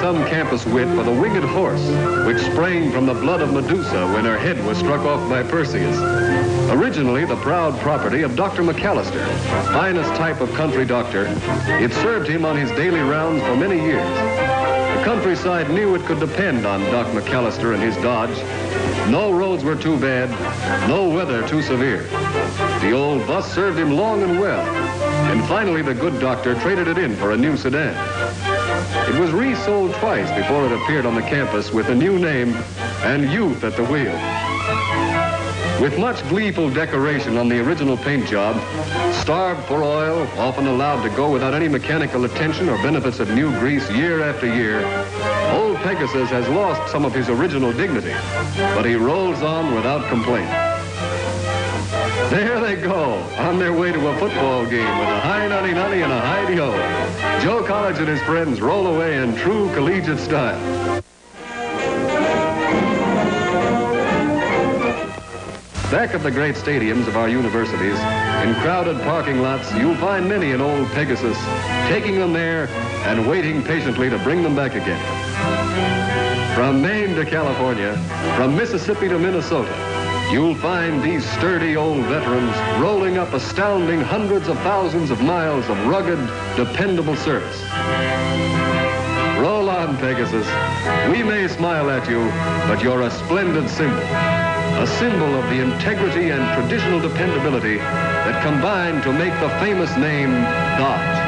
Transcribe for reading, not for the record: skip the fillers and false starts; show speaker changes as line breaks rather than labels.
some campus wit for the winged horse, which sprang from the blood of Medusa when her head was struck off by Perseus. Originally the proud property of Dr. McAllister, finest type of country doctor, it served him on his daily rounds for many years. The countryside knew it could depend on Doc McAllister and his Dodge. No roads were too bad, no weather too severe. The old bus served him long and well, and finally the good doctor traded it in for a new sedan. It was resold twice before it appeared on the campus with a new name and youth at the wheel. With much gleeful decoration on the original paint job, starved for oil, often allowed to go without any mechanical attention or benefits of new grease year after year, old Pegasus has lost some of his original dignity, but he rolls on without complaint. There they go, on their way to a football game with a high nutty-nutty and a hidey-ho. Joe College and his friends roll away in true collegiate style. Back of the great stadiums of our universities, in crowded parking lots, you'll find many an old Pegasus, taking them there and waiting patiently to bring them back again. From Maine to California, from Mississippi to Minnesota, you'll find these sturdy old veterans rolling up astounding hundreds of thousands of miles of rugged, dependable service. Roll on, Pegasus. We may smile at you, but you're a splendid symbol. A symbol of the integrity and traditional dependability that combine to make the famous name Dodge.